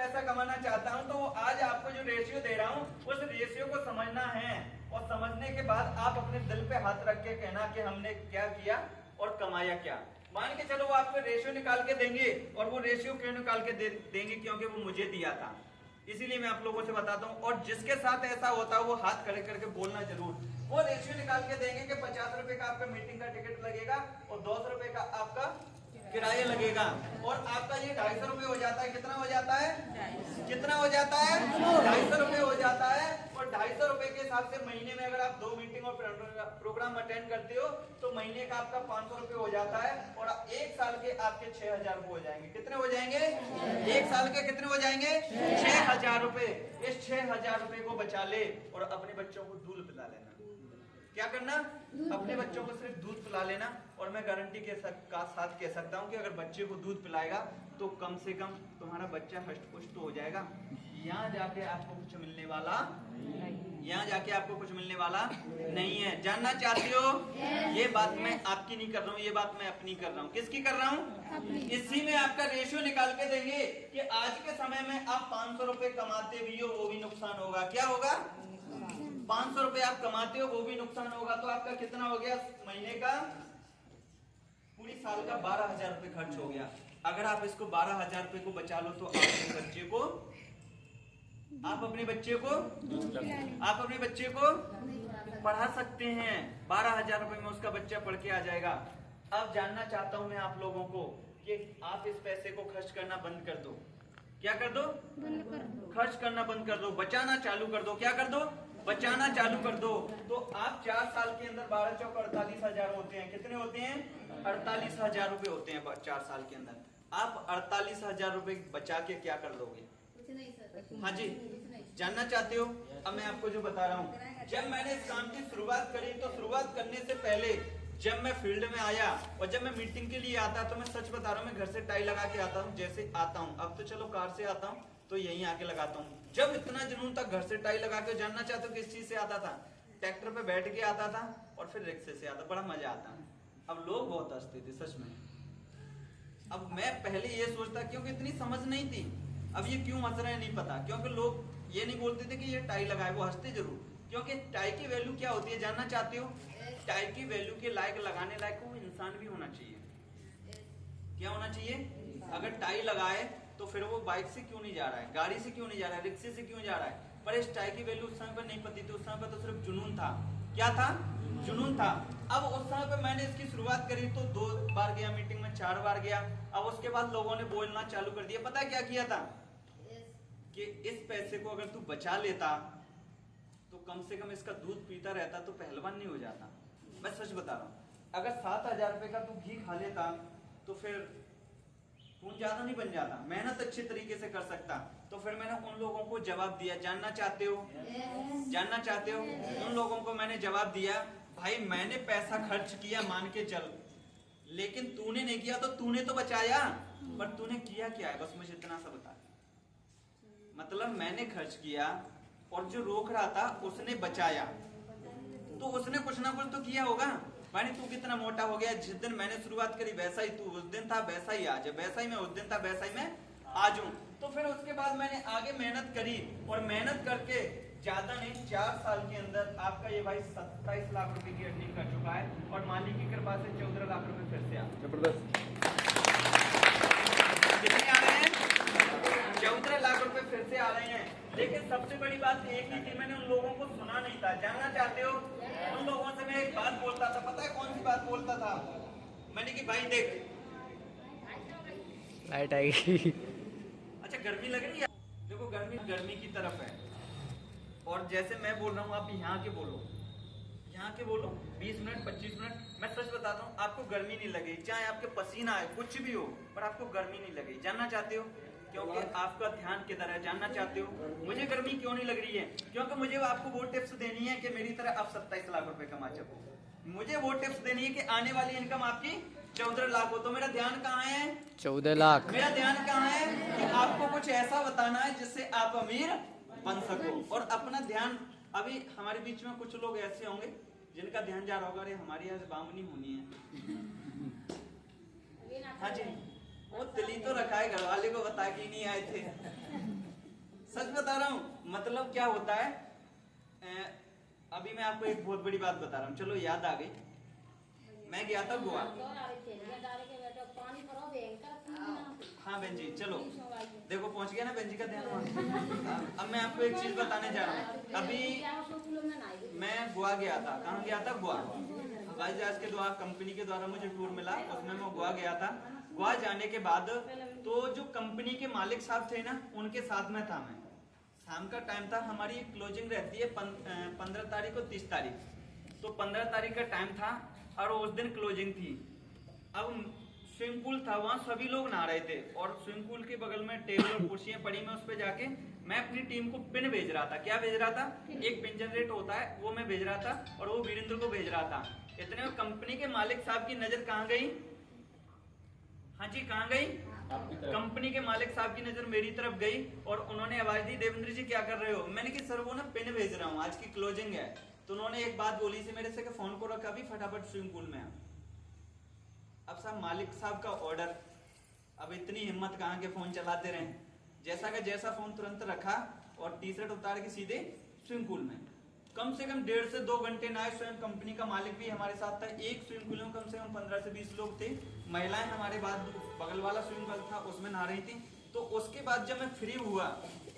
पैसा कमाना चाहता हूँ तो आज आपको जो रेशियो दे रहा हूँ उस रेशियो को समझना है, और समझने के बाद आप अपने दिल पे हाथ रख के कहना कि हमने क्या किया और कमाया क्या। मान के चलो वो आपको रेशियो निकाल के देंगे, और वो रेशियो क्यों निकाल के देंगे, क्योंकि वो मुझे दिया था, इसीलिए मैं आप लोगों से बताता हूँ। और जिसके साथ ऐसा होता है वो हाथ खड़े करके बोलना जरूर। वो रेशियो निकाल के देंगे कि 50 रुपए का आपका मीटिंग का टिकट लगेगा और 200 रुपए का आपका किराया लगेगा, और आपका ये 250 रुपए हो जाता है। कितना हो जाता है? कितना हो जाता है? 250 रुपए हो जाता है। और 250 रुपए के हिसाब से महीने में अगर आप 2 मीटिंग और प्रोग्राम अटेंड करते हो तो महीने का आपका 500 रुपए हो जाता है, और 1 साल के आपके 6000 हो जाएंगे। कितने हो जाएंगे? 1 साल के कितने हो जाएंगे? 6000 रुपए। इस 6000 रुपए को बचा ले और अपने बच्चों को दूध पिला लेना। क्या करना? अपने बच्चों को सिर्फ दूध पिला लेना। और मैं गारंटी के साथ कह सकता हूँ कि अगर बच्चे को दूध पिलाएगा तो कम से कम तुम्हारा बच्चा हष्ट पुष्ट हो जाएगा। यहाँ जाके आपको कुछ मिलने वाला नहीं है। जानना चाहती हो? ये बात मैं आपकी नहीं कर रहा हूँ, ये बात मैं अपनी कर रहा हूँ। किसकी कर रहा हूँ? इसी में आपका रेशियो निकाल के देंगे कि आज के समय में आप 500 रुपए कमाते भी हो वो भी नुकसान होगा। क्या होगा? 500 रुपए आप कमाते हो वो भी नुकसान होगा। तो आपका कितना हो गया महीने का? पूरी साल का 12,000 रुपए खर्च हो गया। अगर आप इसको 12,000 रुपए को बचा लो तो आप अपने बच्चे को पढ़ा सकते हैं। 12,000 रुपए में उसका बच्चा पढ़ के आ जाएगा। अब जानना चाहता हूं मैं आप लोगों को कि आप इस पैसे को खर्च करना बंद कर दो। क्या कर दो? खर्च करना बंद कर दो, बचाना चालू कर दो। क्या कर दो? बचाना चालू कर दो। तो आप 4 साल के अंदर 12 चौक 48,000 होते हैं। कितने होते हैं? 48,000 रुपए होते हैं 4 साल के अंदर। आप 48,000 रुपए बचा के क्या कर लोगे? हाँ जी, जानना चाहते हो? अब मैं आपको जो बता रहा हूँ, जब मैंने इस काम की शुरुआत करी तो शुरुआत करने से पहले जब मैं फील्ड में आया और जब मैं मीटिंग के लिए आता तो मैं सच बता रहा हूँ, मैं घर से टाई लगा के आता हूँ। जैसे आता हूँ, अब तो चलो कार से आता हूँ तो यहीं आके लगाता हूँ। जब इतना जुनून था घर से टाई लगा के, जानना चाहते हो किस चीज से आता था? ट्रैक्टर पे बैठ के आता था और फिर रिक्शे से आता, बड़ा मजा आता। अब लोग बहुत हंसते थे सच में। अब मैं पहले ये सोचता, क्योंकि इतनी समझ नहीं थी। अब ये क्यों हंस रहे हैं नहीं पता, क्योंकि लोग ये नहीं बोलते थे कि ये टाई लगाए, वो हंसते जरूर। क्योंकि टाई की वैल्यू क्या होती है जानना चाहते हो? टाई की वैल्यू के लायक, लगाने लायक वो इंसान भी होना चाहिए। क्या होना चाहिए? अगर टाई लगाए तो फिर वो बाइक से क्यों नहीं जा रहा है, गाड़ी से क्यों नहीं जा रहा है, रिक्शे से क्यों जा रहा है? पर इस टाई की वैल्यू उस समय पर नहीं पती थी। उस समय पर तो सिर्फ जुनून था। क्या था? जुनून था। अब उस समय पर मैंने इसकी शुरुआत करी तो 2 बार गया मीटिंग में, 4 बार गया। अब उसके बाद लोगों ने बोलना चालू कर दिया। पता है क्या किया था? कि इस पैसे को अगर तू बचा लेता तो कम से कम इसका दूध पीता रहता तो पहलवान नहीं हो जाता। मैं सच बता रहा हूँ, अगर 7,000 रुपए का तू घी खा लेता तो फिर खून ज्यादा नहीं बन जाता, मेहनत अच्छे तरीके से कर सकता। तो फिर मैंने उन लोगों को जवाब दिया। जानना चाहते हो? जानना चाहते हो? उन लोगों को मैंने जवाब दिया, भाई मैंने पैसा खर्च किया मान के चल, लेकिन तूने नहीं किया तो तूने तो बचाया, पर तूने किया क्या है? बस मुझे इतना सा बता। मतलब मैंने खर्च किया और जो रोक रहा था उसने बचाया, तो उसने कुछ ना कुछ तो किया होगा। मानी तू कितना मोटा हो गया, जिस दिन मैंने शुरुआत करी वैसा ही तू उस दिन था, वैसा ही आज है, वैसा ही मैं उस दिन था, वैसा ही मैं आज हूँ। तो फिर उसके बाद मैंने आगे मेहनत करी, और मेहनत करके ज्यादा नहीं 4 साल के अंदर आपका ये भाई 27 लाख रुपए की अर्निंग कर चुका है, और मालिक की कृपा से 14 लाख रुपए फिर से आ। जबरदस्त। कितने आ रहे हैं? 14 लाख रुपए फिर से आ रहे हैं। लेकिन सबसे बड़ी बात एक ही थी, मैंने उन लोगों को सुना नहीं था। जानना चाहते हो? उन लोगों से मैं एक बात बोलता था, पता है कौन सी बात बोलता था? मैंने कि भाई देख, लाइट आएगी। अच्छा गर्मी लग रही है, देखो गर्मी की तरफ है, और जैसे मैं बोल रहा हूँ आप यहाँ के बोलो, यहाँ के बोलो 20 मिनट 25 मिनट। मैं सच बताता हूँ, आपको गर्मी नहीं लगेगी, चाहे आपके पसीना है कुछ भी हो, पर आपको गर्मी नहीं लगेगी। जानना चाहते हो? क्योंकि आपका ध्यान किधर है। जानना चाहते हो? मुझे गर्मी क्यों नहीं लग रही है? क्योंकि मुझे आपको वो टिप्स देनी है कि मेरी तरह आप 27 लाख रुपए कमा सको। मुझे वो टिप्स देनी है कि आने वाली इनकम आपकी 14 लाख हो। तो मेरा ध्यान कहाँ है? 14 लाख। मेरा ध्यान कहाँ है? कि आपको कुछ ऐसा बताना है जिससे आप अमीर बन सको। और अपना ध्यान, अभी हमारे बीच में कुछ लोग ऐसे होंगे जिनका ध्यान जा रहा होगा, अरे हमारी आज बामनी होनी है। हाँ जी, वो तिली तो रखा है, घर वाले को बता के नहीं आए थे। सच बता रहा हूँ। मतलब क्या होता है, अभी मैं आपको एक बहुत बड़ी बात बता रहा हूँ, चलो याद आ गई। मैं गया था गोवा। हाँ बहन जी, चलो देखो पहुंच गया ना बहन जी का ध्यान वहाँ। अब मैं आपको एक चीज बताने जा रहा हूँ। अभी मैं गोवा गया था। कहाँ गया था? गोवा। हवाई जहाज के द्वारा, कंपनी के द्वारा मुझे टूर मिला, उसमें मैं गोवा गया था। गोवा जाने के बाद तो जो कंपनी के मालिक साहब थे ना, उनके साथ में था मैं। शाम का टाइम था, हमारी क्लोजिंग रहती है 15 तारीख और 30 तारीख। तो 15 तारीख का टाइम था और उस दिन क्लोजिंग थी। अब स्विमिंग पूल था, वहाँ सभी लोग नहा रहे थे और स्विमिंग पूल के बगल में टेबल और कुर्सियां पड़ी। मैं उस पर जाके मैं अपनी टीम को पिन भेज रहा था। क्या भेज रहा था? एक पिन जनरेट होता है, वो मैं भेज रहा था और वो वीरेंद्र को भेज रहा था। इतने में कंपनी के मालिक साहब की नजर कहाँ गई? हाँ जी, कहाँ गई? कंपनी के मालिक साहब की नजर मेरी तरफ गई और उन्होंने आवाज दी, देवेंद्र जी क्या कर रहे हो? मैंने कि सर वो ना पिन भेज रहा हूँ, आज की क्लोजिंग है। तो उन्होंने एक बात बोली थी मेरे से कि फोन को रखा भी, फटाफट स्विमिंग पूल में आ। अब साहब मालिक साहब का ऑर्डर, अब इतनी हिम्मत कहाँ के फोन चलाते रहे। जैसा का जैसा फोन तुरंत रखा और टी शर्ट उतार के सीधे स्विमिंग पूल में। कम से कम 1.5 से 2 घंटे नहाए। स्वयं कंपनी का मालिक भी हमारे साथ था। एक स्विमिंग पूल में कम से कम 15 से 20 लोग थे। महिलाएं हमारे बाद बगल वाला स्विमिंग पूल था उसमें नहा रही थी। तो उसके बाद जब मैं फ्री हुआ,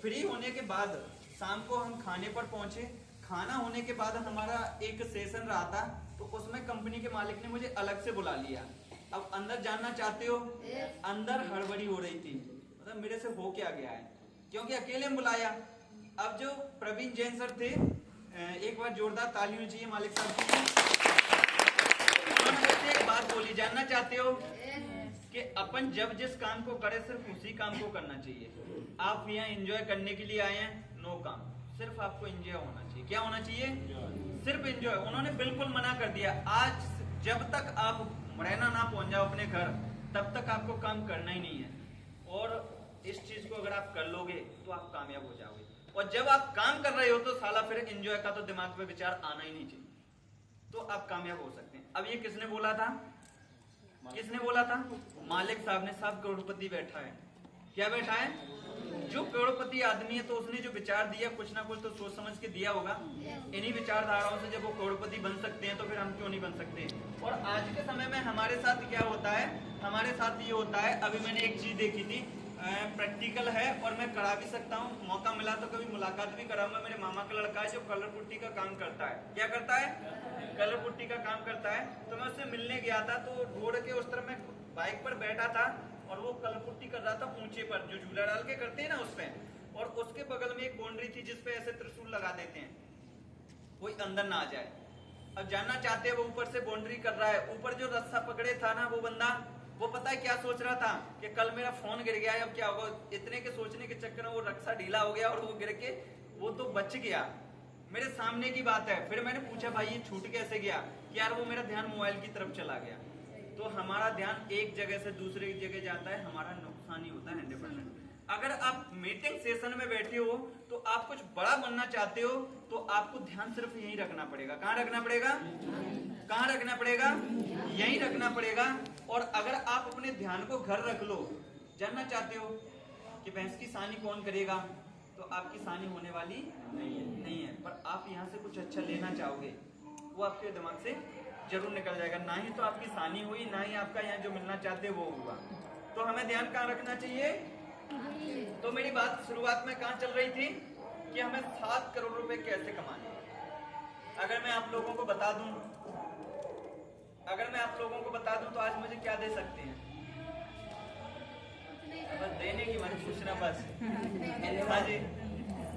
फ्री होने के बाद शाम को हम खाने पर पहुंचे। खाना होने के बाद हमारा एक सेशन रहा था, तो उसमें कंपनी के मालिक ने मुझे अलग से बुला लिया। अब अंदर जानना चाहते हो? अंदर हड़बड़ी हो रही थी, मतलब मेरे से हो क्या गया है, क्योंकि अकेले में बुलाया। अब जो प्रवीण जैन सर थे, एक बार जोरदार ताली होनी चाहिए मालिक साहब की। उन्होंने मुझसे एक बात बोली, जानना चाहते हो कि अपन जब जिस काम को करें सिर्फ उसी काम को करना चाहिए। आप यहाँ एंजॉय करने के लिए आए हैं, नो काम, सिर्फ आपको एंजॉय होना चाहिए। क्या होना चाहिए? सिर्फ एंजॉय। उन्होंने बिल्कुल मना कर दिया, आज जब तक आप मुरैना ना पहुंच जाओ अपने घर, तब तक आपको काम करना ही नहीं है। और इस चीज को अगर आप कर लोगे तो आप कामयाब हो जाओगे। और जब आप काम कर रहे हो तो साला फिर एंजॉय का तो दिमाग में विचार आना ही नहीं चाहिए, तो आप कामयाब हो सकते हैं। अब ये किसने बोला था? किसने बोला था? मालिक साहब ने। साहब करोड़पति बैठा है। क्या बैठा है? जो करोड़पति आदमी है, तो उसने जो विचार दिया कुछ ना कुछ तो सोच समझ के दिया होगा। इन्हीं विचारधाराओं से जब वो करोड़पति बन सकते हैं तो फिर हम क्यों नहीं बन सकते। और आज के समय में हमारे साथ क्या होता है? हमारे साथ ये होता है, अभी मैंने एक चीज देखी थी, प्रैक्टिकल है और मैं करा भी सकता हूँ, मौका मिला तो कभी मुलाकात भी कराऊंगा। मेरे मामा का लड़का है जो कलर पुट्टी का काम करता है। क्या करता है? कलर पुट्टी का काम करता है। तो मैं उससे मिलने गया था, तो रोड के उस तरफ मैं बाइक पर बैठा था और वो कलर पुट्टी कर रहा था ऊंचे पर, जो झूला डाल के करते हैं ना उस पे। और उसके बगल में एक बाउंड्री थी जिसपे ऐसे त्रिशूल लगा देते हैं, कोई अंदर ना आ जाए। अब जानना चाहते हैं, वो ऊपर से बाउंड्री कर रहा है। ऊपर जो रस्सा पकड़े था ना वो बंदा, वो पता है क्या सोच रहा था कि कल मेरा फोन गिर गया है, अब क्या होगा। इतने के सोचने के चक्कर में वो रस्सा ढीला हो गया और वो गिर के वो तो बच गया। मेरे सामने की बात है। फिर मैंने पूछा भाई ये छूट कैसे गया? कि यार वो मेरा ध्यान मोबाइल की तरफ चला गया। तो हमारा ध्यान एक जगह से दूसरे जगह जाता है, हमारा नुकसान ही होता है 100%। अगर आप मीटिंग सेशन में बैठे हो तो आप कुछ बड़ा बनना चाहते हो, तो आपको ध्यान सिर्फ यहीं रखना पड़ेगा। कहाँ रखना पड़ेगा? कहाँ रखना पड़ेगा? यहीं रखना पड़ेगा। और अगर आप अपने ध्यान को घर रख लो, जानना चाहते हो कि भैंस की सानी कौन करेगा, तो आपकी सानी होने वाली नहीं है। पर आप यहाँ से कुछ अच्छा लेना चाहोगे, वो आपके दिमाग से जरूर निकल जाएगा। ना ही तो आपकी सानी हुई, ना ही आपका यहाँ जो मिलना चाहते वो हुआ। तो हमें ध्यान कहाँ रखना चाहिए? तो मेरी बात शुरुआत में कहाँ चल रही थी कि हमें 7 करोड़ रुपए कैसे कमाने। अगर मैं आप लोगों को बता दूं, तो आज मुझे क्या दे सकते हैं? बस देने की मत पूछना, बस हाँ जी,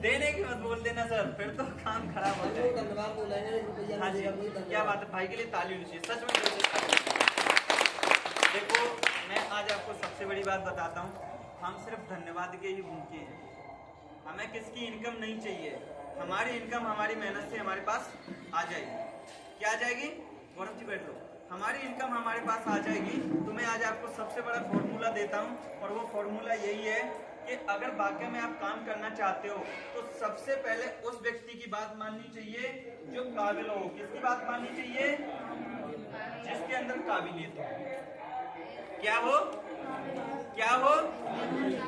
देने की मत बोल देना सर, फिर तो काम खराब हो जाएगा। हाँ जी, क्या बात है, भाई के लिए ताली होनी चाहिए सच में। देखो मैं आज आपको सबसे बड़ी बात बताता हूँ, हम सिर्फ धन्यवाद के ही भूखे हैं। हमें किसकी इनकम नहीं चाहिए। हमारी इनकम हमारी मेहनत से हमारे पास आ जाएगी। क्या आ जाएगी? गौरव जी बैठो। हमारी इनकम हमारे पास आ जाएगी। तो मैं आज आपको सबसे बड़ा फॉर्मूला देता हूँ और वो फॉर्मूला यही है कि अगर वाकई में आप काम करना चाहते हो तो सबसे पहले उस व्यक्ति की बात माननी चाहिए जो काबिल हो। किसकी बात माननी चाहिए? जिसके अंदर काबिलियत हो। क्या हो? क्या हो,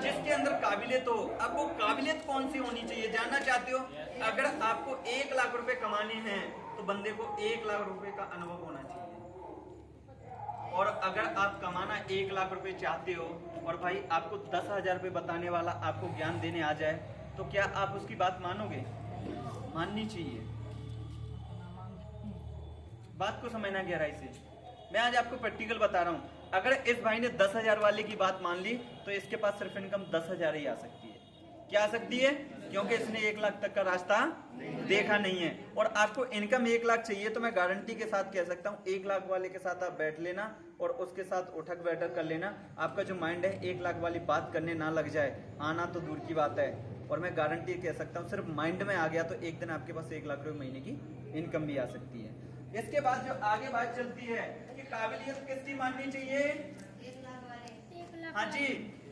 जिसके अंदर काबिलियत हो। अब वो काबिलियत कौन सी होनी चाहिए जानना चाहते हो? अगर आपको 1 लाख रुपए कमाने हैं तो बंदे को 1 लाख रुपए का अनुभव होना चाहिए। और अगर आप कमाना 1 लाख रुपए चाहते हो और भाई आपको 10,000 रुपए बताने वाला आपको ज्ञान देने आ जाए, तो क्या आप उसकी बात मानोगे? माननी चाहिए। बात को समझना गहराई से। मैं आज आपको प्रैक्टिकल बता रहा हूं। अगर इस भाई ने 10,000 वाले की बात मान ली तो इसके पास सिर्फ इनकम 10,000 ही आ सकती है। क्या आ सकती है? क्योंकि इसने 1 लाख तक का रास्ता देखा नहीं है। और आपको इनकम 1 लाख चाहिए तो मैं गारंटी के साथ कह सकता हूं 1 लाख वाले के साथ आप बैठ लेना और उसके साथ उठक बैठक कर लेना। आपका जो माइंड है 1 लाख वाली बात करने ना लग जाए, आना तो दूर की बात है। और मैं गारंटी कह सकता हूँ सिर्फ माइंड में आ गया तो एक दिन आपके पास 1 लाख रुपए महीने की इनकम भी आ सकती है। इसके बाद जो आगे बात चलती है कि काबिलियत किसकी माननी चाहिए? 1 लाख वाले। हाँ जी,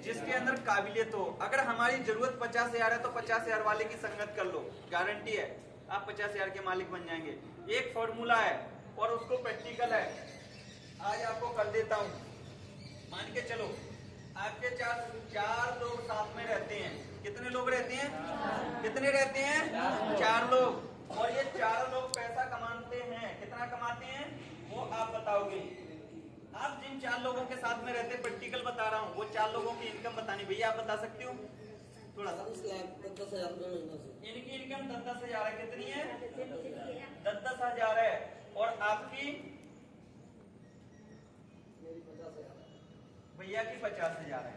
जिसके अंदर काबिलियत हो। अगर हमारी जरूरत 50,000 है तो 50,000 वाले की संगत कर लो, गारंटी है आप 50,000 के मालिक बन जाएंगे। एक फॉर्मूला है और उसको प्रैक्टिकल है, आज आपको कर देता हूँ। मान के चलो आपके चार लोग साथ में रहते हैं। कितने लोग रहते हैं? कितने रहते हैं? 4 लोग। और ये 4 लोग पैसा कमाते हैं। कितना कमाते हैं वो आप बताओगे। आप जिन 4 लोगों के साथ में रहते हैं, प्रैक्टिकल बता रहा हूँ, वो 4 लोगों की इनकम बतानी। भैया आप बता सकते हो थोड़ा सा? 10,000 इनकी इनकम 10,000 है। कितनी है? 10,000 है। और आपकी भैया की 50,000 है।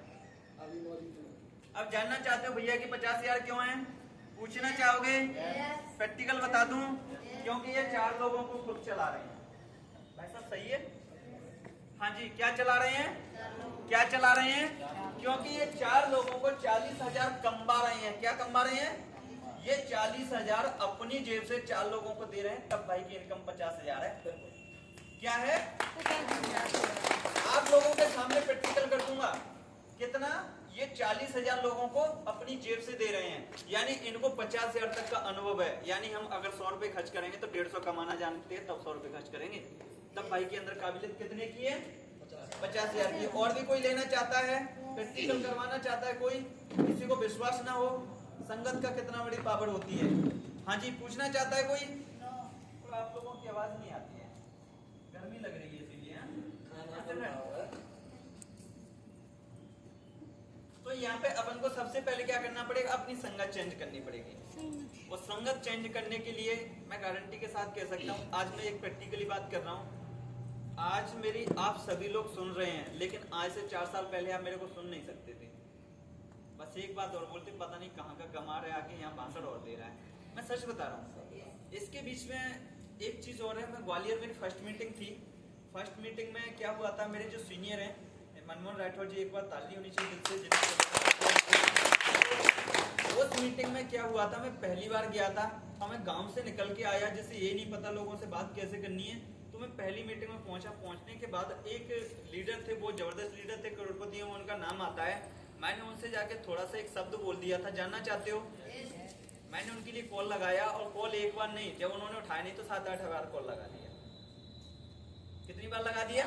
अब जानना चाहते हो भैया की 50,000 क्यों है? पूछना चाहोगे? प्रैक्टिकल बता दूं, क्योंकि ये 4 लोगों को खुद चला रहे हैं। भाई साहब सही है? हाँ जी, क्या चला रहे हैं? क्या चला रहे हैं? क्योंकि ये 4 लोगों को 40,000 कमा रहे हैं। क्या कमा रहे हैं? ये 40,000 अपनी जेब से 4 लोगों को दे रहे हैं, तब भाई की इनकम 50,000 है। क्या है? आप लोगों के सामने प्रैक्टिकल कर दूंगा। कितना? ये 40,000 लोगों को अपनी जेब से दे रहे हैं, यानी इनको 50,000 तक का अनुभव है। यानी हम अगर 100 रुपए खर्च करेंगे तो 150 कमाना जानते हैं, तब 100 रुपए खर्च करेंगे। तब भाई के अंदर काबिलियत कितने की है? 50,000 की। और भी कोई लेना चाहता है? प्रैक्टिकल करवाना चाहता है कोई? किसी को विश्वास ना हो संगत का कितना बड़ी पावर होती है? हाँ जी, पूछना चाहता है कोई? तो आप लोगों की आवाज नहीं आती है, गर्मी लग रही है इसीलिए। तो यहाँ पे अपन को सबसे पहले क्या करना पड़ेगा? अपनी संगत चेंज करनी पड़ेगी। और संगत चेंज करने के लिए मैं गारंटी के साथ कह सकता हूँ, आज मैं एक प्रैक्टिकली बात कर रहा हूँ। आज मेरी आप सभी लोग सुन रहे हैं, लेकिन आज से 4 साल पहले आप मेरे को सुन नहीं सकते थे। बस एक बात और बोलते, पता नहीं कहाँ का कमा रहा है, आके यहाँ भाषण और दे रहा है। मैं सच बता रहा हूँ। इसके बीच में एक चीज और है। मैं ग्वालियर, मेरी फर्स्ट मीटिंग थी। फर्स्ट मीटिंग में क्या हुआ था, मेरे जो सीनियर हैं मनमोहन राठौर जी, एक बार ताली होनी चाहिए दिल से। उस मीटिंग में क्या हुआ था, मैं पहली बार गया था और मैं गांव से निकल के आया, जैसे ये नहीं पता लोगों से बात कैसे करनी है। तो मैं पहली मीटिंग में पहुंचा। पहुंचने के बाद एक लीडर थे, बहुत जबरदस्त लीडर थे, करोड़पति हैं, उनका नाम आता है। मैंने उनसे जाके थोड़ा सा एक शब्द बोल दिया था, जानना चाहते हो? मैंने उनके लिए कॉल लगाया और कॉल एक बार नहीं, जब उन्होंने उठाया नहीं तो 7-8 बार कॉल लगा दिया। कितनी बार लगा दिया?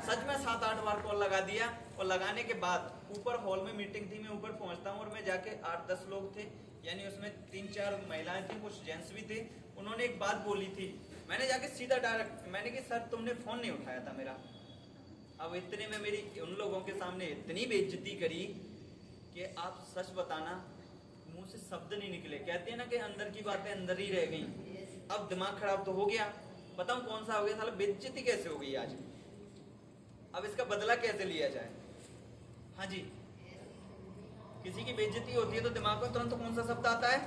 सच में 7-8 बार कॉल लगा दिया। और लगाने के बाद ऊपर हॉल में मीटिंग थी, मैं ऊपर पहुंचता हूँ और मैं जाके 8-10 लोग थे, यानी उसमें 3-4 महिलाएं थी, कुछ जेंट्स भी थे। उन्होंने एक बात बोली थी, मैंने जाके सीधा डायरेक्ट मैंने कि सर तुमने फोन नहीं उठाया था मेरा। अब इतने में मेरी उन लोगों के सामने इतनी बेइज्जती करी कि आप सच बताना मुंह से शब्द नहीं निकले। कहते हैं ना कि अंदर की बातें अंदर ही रह गई। अब दिमाग खराब तो हो गया, बताऊं कौन सा हो गया? साला बेइज्जती कैसे हो गई आज, अब इसका बदला कैसे लिया जाए? हाँ जी, किसी की बेइज्जती होती है तो दिमाग में तुरंत कौन सा शब्द आता है?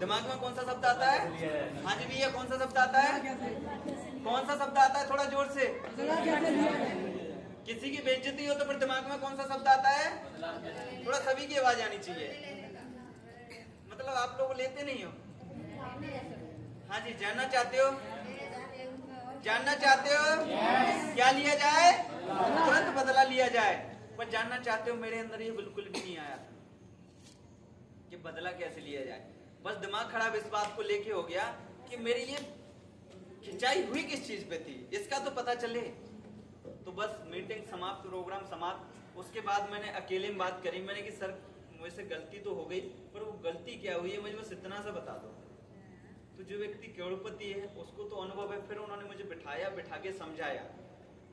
दिमाग में कौन सा शब्द आता है? हाँ जी भैया, कौन सा शब्द आता है? कौन सा शब्द आता है? थोड़ा जोर से। किसी की बेइज्जती हो तो फिर दिमाग में कौन सा शब्द आता है? थोड़ा सभी की आवाज आनी चाहिए। मतलब आप लोग लेते नहीं हो? हाँ जी, जानना चाहते हो? जानना चाहते हो क्या लिया जाए? तुरंत बदला लिया जाए। पर जानना चाहते हो, मेरे अंदर ये बिल्कुल भी नहीं आया कि बदला कैसे लिया जाए। बस दिमाग खराब इस बात को लेके हो गया कि मेरी ये खिंचाई हुई किस चीज पे थी, इसका तो पता चले। तो बस मीटिंग समाप्त, प्रोग्राम समाप्त। उसके बाद मैंने अकेले में बात करी, मैंने कि सर मुझसे गलती तो हो गई, पर वो गलती क्या हुई है मुझे बस इतना सा बता दो। तो जो व्यक्ति करोड़पति है उसको तो अनुभव है। फिर उन्होंने मुझे बिठा के समझाया।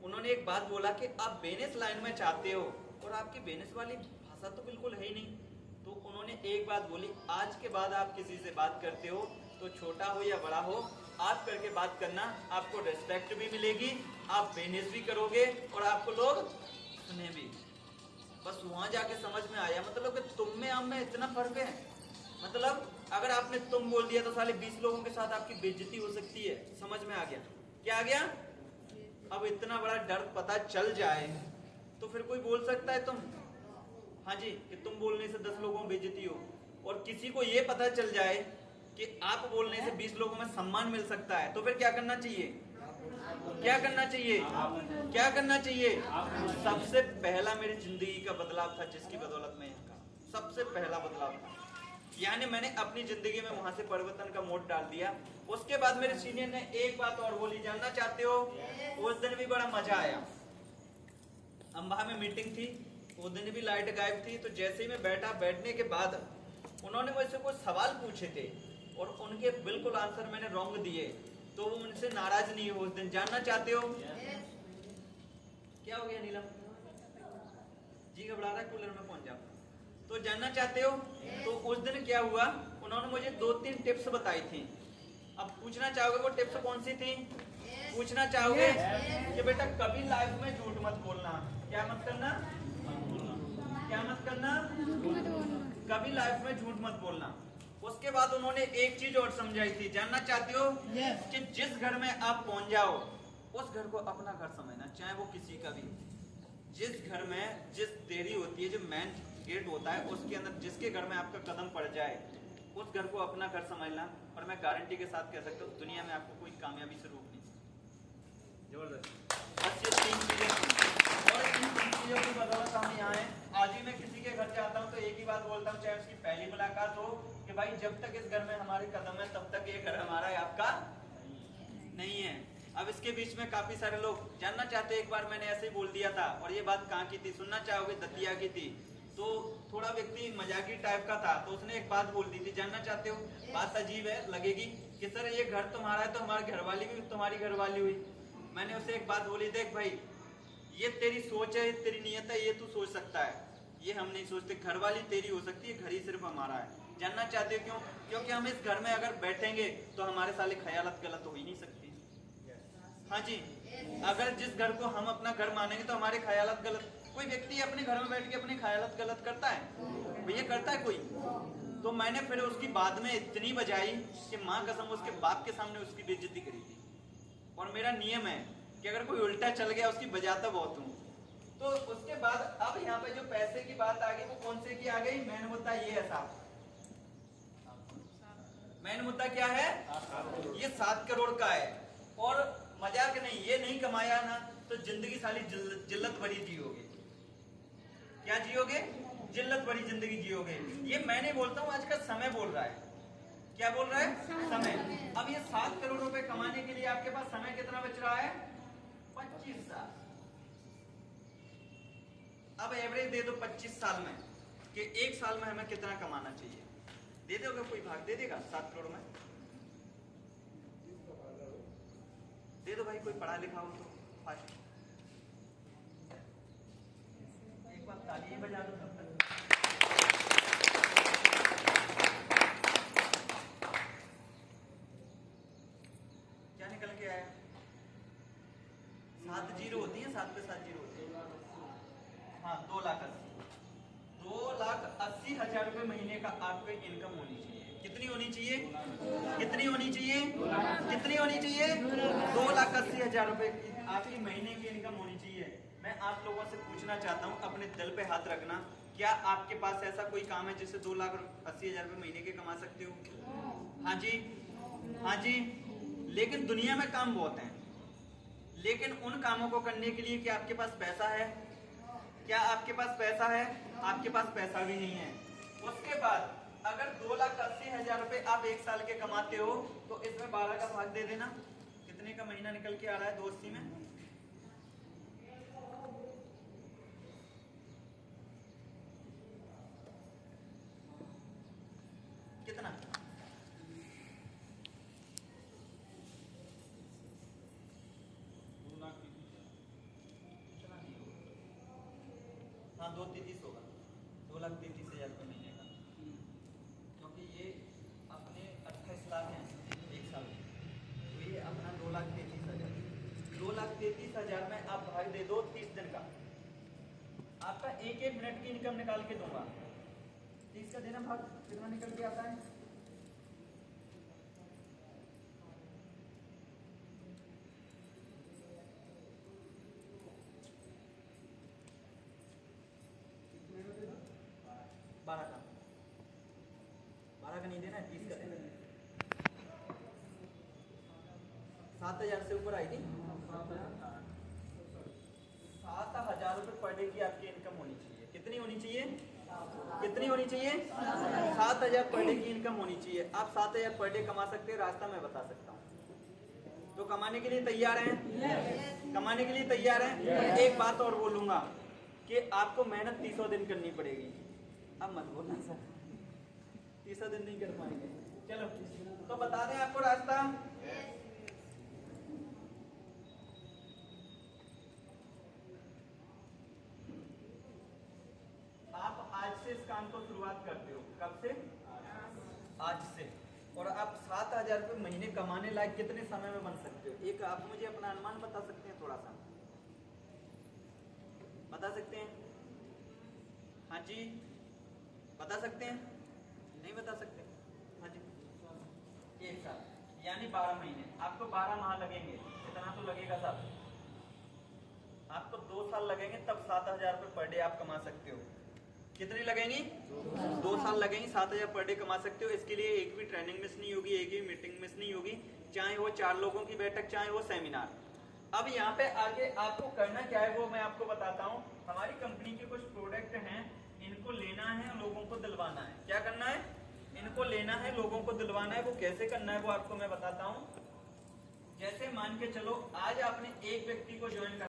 उन्होंने एक बात बोला कि आप बेनेस लाइन में चाहते हो और आपकी बेनेस वाली भाषा तो बिल्कुल है ही नहीं। तो उन्होंने एक बात बोली, आज के बाद आप किसी से बात करते हो तो छोटा हो या बड़ा हो, आप करके बात करना, आपको रिस्पेक्ट भी मिलेगी, आप बेनेस भी करोगे और आपको लोग सुने भी। बस वहां जाके समझ में आया, मतलब कि तुम में हम में इतना फर्क है। मतलब अगर आपने तुम बोल दिया तो साले 20 लोगों के साथ आपकी बेइज्जती हो सकती है। समझ में आ गया? क्या आ गया? अब इतना बड़ा डर पता चल जाए तो फिर कोई बोल सकता है तुम, हाँ जी, कि तुम बोलने से 10 लोगों में बेइज्जती हो। और किसी को ये पता चल जाए कि आप बोलने से 20 लोगों में सम्मान मिल सकता है, तो फिर क्या करना चाहिए? क्या करना चाहिए? क्या करना चाहिए? सबसे पहला मेरी जिंदगी का बदलाव था जिसकी बदौलत मैं यहाँ का, सबसे पहला बदलाव था। यानी मैंने अपनी जिंदगी में वहां से परिवर्तन का मोड़ डाल दिया। उसके बाद मेरे सीनियर ने एक बात और बोली, जानना चाहते हो? उस दिन भी बड़ा मजा आया। अम्बा में मीटिंग थी, उस दिन भी लाइट गायब थी। तो जैसे ही मैं बैठा, बैठने के बाद उन्होंने मुझसे कुछ सवाल पूछे थे और उनके बिल्कुल आंसर मैंने रॉन्ग दिए, तो वो मुझसे नाराज नहीं हो उस दिन। जानना चाहते हो? क्या हो गया नीलम जी? घबरा रहा है, कूलर में पहुंच जाओ। तो जानना चाहते हो? तो उस दिन क्या हुआ, उन्होंने मुझे 2-3 टिप्स बताई थी। अब पूछना चाहोगे वो टिप्स कौन सी थी? पूछना चाहोगे कि बेटा कभी लाइफ में झूठ मत बोलना। क्या मत करना? क्या मत करना? कभी लाइफ में झूठ मत बोलना। उसके बाद उन्होंने एक चीज और समझाई थी। जानना चाहते हो? कि जिस घर में आप पहुंच जाओ उस घर को अपना घर समझना, चाहे वो किसी का भी। जिस घर में जिस देरी होती है, जो मेन गेट होता है उसके अंदर जिसके घर में आपका कदम पड़ जाए उस घर को अपना घर समझना। और मैं गारंटी के साथ कह सकता हूँ दुनिया में आपको कोई कामयाबी से रोक नहीं सकता। जबरदस्त। बस ये 3 चीजें थी और इन 3 चीजों की बदौलत हम यहाँ हैं। आज भी मैं किसी के घर जाता हूँ तो एक ही बात बोलता हूँ, चाहे उसकी पहली मुलाकात हो, कि भाई जब तक इस घर में हमारे कदम है तब तक ये घर हमारा है, आपका नहीं है। अब इसके बीच में काफी सारे लोग जानना चाहते हैं। एक बार मैंने ऐसे ही बोल दिया था, और ये बात कहाँ की थी सुनना चाहोगे? दतिया की थी। तो थोड़ा व्यक्ति मजाकी टाइप का था, तो उसने एक बात बोल दी थी। जानना चाहते हो? बात अजीब है लगेगी कि सर ये घर तुम्हारा है तो हमारी घरवाली भी तुम्हारी घरवाली हुई। मैंने उसे एक बात बोली, देख भाई ये तेरी सोच है, तेरी नीयत है, ये तू सोच सकता है, ये हम नहीं सोचते। घरवाली तेरी हो सकती है, घर ही सिर्फ हमारा है। जानना चाहते हो क्यों? क्योंकि हम इस घर में अगर बैठेंगे तो हमारे साले ख्यालात गलत हो ही नहीं सकती। हाँ जी, अगर जिस घर को हम अपना घर मानेंगे तो हमारे ख्यालात गलत। कोई व्यक्ति अपने घर में बैठ के अपने ख्यालात गलत करता है? भैया करता है कोई? तो मैंने फिर उसकी बाद में इतनी बजाई कि माँ कसम उसके बाप के सामने उसकी बेइज्जती करी थी। और मेरा नियम है कि अगर कोई उल्टा चल गया उसकी बजाता बहुत हूँ। तो उसके बाद अब यहाँ पे जो पैसे की बात आ गई वो कौन से की आ गई? मेन मुद्दा ये है साहब। मेन मुद्दा क्या है? ये 7 करोड़ का है। और मजाक नहीं, ये नहीं कमाया ना तो जिंदगी साली जिल्लत भरी जियोगे। क्या जियोगे? जिल्लत भरी जिंदगी जियोगे। ये मैं नहीं बोलता हूँ, आज का समय बोल रहा है। क्या बोल रहा है? समय। अब ये 7 करोड़ रुपए कमाने के लिए आपके पास समय कितना बच रहा है? 25 साल। अब एवरेज दे दो 25 साल में कि 1 साल में हमें कितना कमाना चाहिए। दे दोगे? कोई भाग दे देगा 7 करोड़ में? दे दो भाई, कोई पढ़ा लिखा हो तो फास्ट। एक बार ताली ही बजा दो तब तक। क्या निकल के आया? 7 जीरो होती है, 7 पे 7 जीरो होती है। हाँ, 2,80,000 रुपए महीने का आपकी इनकम होनी चाहिए। कितनी होनी चाहिए? कितनी होनी चाहिए? कितनी होनी चाहिए? 2,80,000 रुपए की आपकी महीने की इनकम होनी चाहिए। मैं आप लोगों से पूछना चाहता हूँ, अपने दिल पे हाथ रखना, क्या आपके पास ऐसा कोई काम है जिससे 2,80,000 रुपए महीने के कमा सकते हो? हाँ जी, हाँ जी। लेकिन दुनिया में काम बहुत हैं, लेकिन उन कामों को करने के लिए क्या आपके पास पैसा है? क्या आपके पास पैसा है? आपके पास पैसा भी नहीं है। उसके बाद अगर 2,80,000 रुपए आप 1 साल के कमाते हो तो इसमें 12 का भाग दे देना। कितने का महीना निकल के आ रहा है? 280 में कितना? हाँ 2,33 होगा, 2,33,000 रुपये महीने का, क्योंकि ये अपने 28 लाख हैं एक साल में, तो ये अपना 2,33,000, 2,33,000 में आप भाग दे दो 30 दिन का, आपका एक एक मिनट की इनकम निकाल के दूंगा। 30 का देना भाग कितना निकल के आता है? बारह का, 12 का नहीं देना है, 30 का देना है। 7,000 से ऊपर आई थी, 7,000 रुपये पर डे की आपकी इनकम होनी चाहिए। कितनी होनी चाहिए? कितनी होनी चाहिए? 7,000 पर डे की इनकम होनी चाहिए। आप 7,000 पर डे कमा सकते हैं, रास्ता मैं बता सकता हूँ। तो कमाने के लिए तैयार हैं? कमाने के लिए तैयार हैं? एक बात और बोलूंगा कि आपको मेहनत 30 दिन करनी पड़ेगी। अब मत बोलना सर, 30 दिन नहीं कर पाएंगे। चलो तो बता दें आपको रास्ता। आप आज से इस काम को शुरुआत करते हो। कब से? आज से। और आप 7,000 रुपये महीने कमाने लायक कितने समय में बन सकते हो? एक आप मुझे अपना अनुमान बता सकते हैं? थोड़ा सा बता सकते हैं? हाँ जी बता सकते हैं? नहीं बता सकते? हाँ जी। एक साल यानी 12 महीने, आपको 12 माह लगेंगे, इतना तो लगेगा साहब। आपको 2 साल लगेंगे तब 7,000 रुपये पर डे आप कमा सकते हो। कितने लगेंगी? 2 साल लगेंगे, 7,000 पर डे कमा सकते हो। इसके लिए एक भी ट्रेनिंग मिस नहीं होगी, एक भी मीटिंग मिस नहीं होगी, चाहे वो 4 लोगों की बैठक, चाहे वो सेमिनार। अब यहाँ पे आगे आपको करना क्या है वो मैं आपको बताता हूँ। हमारी कंपनी के कुछ प्रोडक्ट हैं, इनको लेना है, लोगों को दिलवाना है। क्या करना है? इनको लेना है, लोगों को दिलवाना है। वो कैसे करना है वो आपको मैं बताता हूँ। जैसे मान के चलो आज आपने एक व्यक्ति को ज्वाइन